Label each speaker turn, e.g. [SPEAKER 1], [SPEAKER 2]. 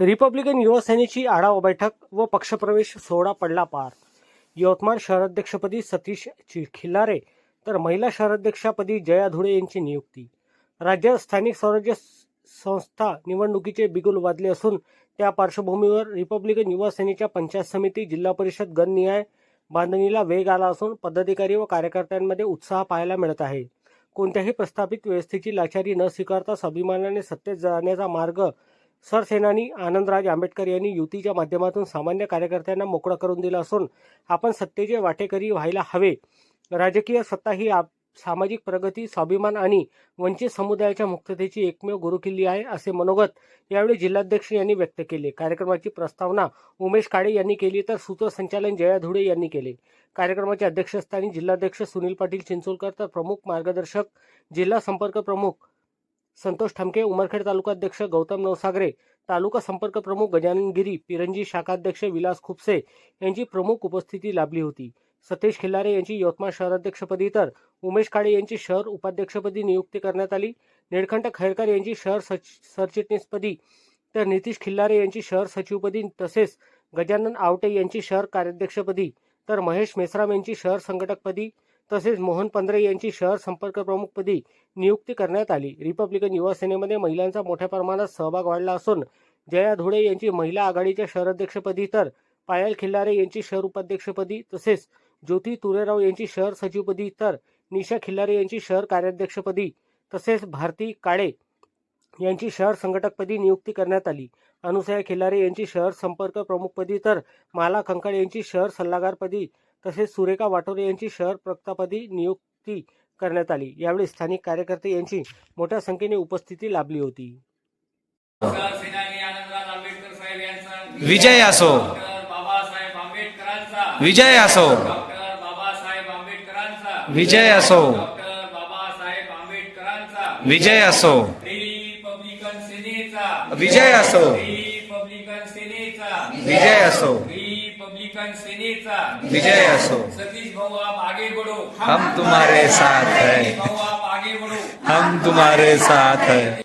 [SPEAKER 1] Republican युवा सेनेची आढावा बैठक व पक्षप्रवेश सोहळा पडला पार। यवतमाळ शहराध्यक्षपदी सतीश खिल्लारे तर महिला शहराध्यक्षपदी जया धुळे यांची नियुक्ती। राज्यात स्थानिक स्वराज्य संस्था निवडणुकीचे बिगुल वाजले असून त्या पार्श्वभूमीवर रिपब्लिकन युवा सेनेच्या पंचायत समिती जिल्हा परिषद गणनिहाय बांधणीला वेग आला असून पदाधिकारी व कार्यकर्त्यांमध्ये उत्साह पाहायला मिळत आहे। कोणत्याही प्रस्थापित व्यवस्थेची लाचारी न स्वीकारता स्वाभिमानाने सत्तेत जाण्याचा मार्ग सरसेनानी आनंदराज आंबेडकर यांनी युतीच्या माध्यमातून सामान्य कार्यकर्त्यांना मोकळा करून दिला असून आपण सत्तेचे वाटेकरी व्हायला हवे। राजकीय सत्ता ही सामाजिक प्रगती, स्वाभिमान आणि वंचित समुदायाच्या मुक्ततेची एकमेव गुरुकिल्ली आहे, असे मनोगत यावेळी जिल्हाध्यक्ष यांनी व्यक्त केले। कार्यक्रमाची प्रस्तावना उमेश काळे यांनी केली तर सूत्रसंचालन जया धुळे यांनी केले। कार्यक्रमाच्या अध्यक्षस्थानी जिल्हाध्यक्ष सुनील पाटील चिंचोलकर तर प्रमुख मार्गदर्शक जिल्हा संपर्क प्रमुख संतोष ठमके, उमरखेड तालुकाध्यक्ष गौतम नवसागरे, तालुका संपर्क प्रमुख गजानन गिरी, पिरंजी शाखाध्यक्ष विलास खुपसे यांची प्रमुख उपस्थिती लाभली होती। सतीश खिल्लारे यांची यवतमाळ शहराध्यक्षपदी तर उमेश काळे यांची शहर उपाध्यक्षपदी नियुक्ती करण्यात आली। निळकंठ खैरकर यांची शहर सरचिटणीसपदी तर नितीश खिल्लारे यांची शहर सचिवपदी तसेच गजानन आवटे यांची शहर कार्याध्यक्षपदी तर महेश मेश्राम यांची शहर संघटकपदी तसेच मोहन पंधरे यांची शहर संपर्क प्रमुखपदी नियुक्ती करण्यात आली। रिपब्लिकन युवा सेनेमध्ये महिलांचा मोठ्या प्रमाणात सहभाग वाढला असून जया धुळे यांची महिला आघाडीच्या शहराध्यक्षपदी तर पायल खिल्लारे यांची शहर उपाध्यक्षपदी तसेच ज्योती तुरेराव यांची शहर सचिवपदी तर निशा खिल्लारे यांची शहर कार्याध्यक्षपदी तसेच भारती काळे यांची शहर संघटकपदी नियुक्ती करण्यात आली। अनुसया खिल्लारे यांची शहर संपर्क प्रमुखपदी तर माला कंकाळ यांची शहर सल्लागारपदी तसेच सुरेखा वाटोरे यांची शहर प्रवक्तापदी नियुक्ती करण्यात आली। यावेळी स्थानिक कार्यकर्ते यांची मोठ्या संख्येने उपस्थिती लाभली होती।
[SPEAKER 2] विजय असो, विजय असो, विजय असो, विजय असो,
[SPEAKER 3] रिपब्लिकन सेनेचा
[SPEAKER 2] विजय असो,
[SPEAKER 3] रिपब्लिकन सेनेचा
[SPEAKER 2] विजय असो,
[SPEAKER 3] रिपब्लिकन सेनेचा
[SPEAKER 2] विजय असो।
[SPEAKER 3] सतीश भाऊ आप आगे बढ़ो,
[SPEAKER 2] हम तुम्हारे साथ हैं,
[SPEAKER 3] भाऊ आप आगे बढ़ो,
[SPEAKER 2] हम तुम्हारे साथ हैं।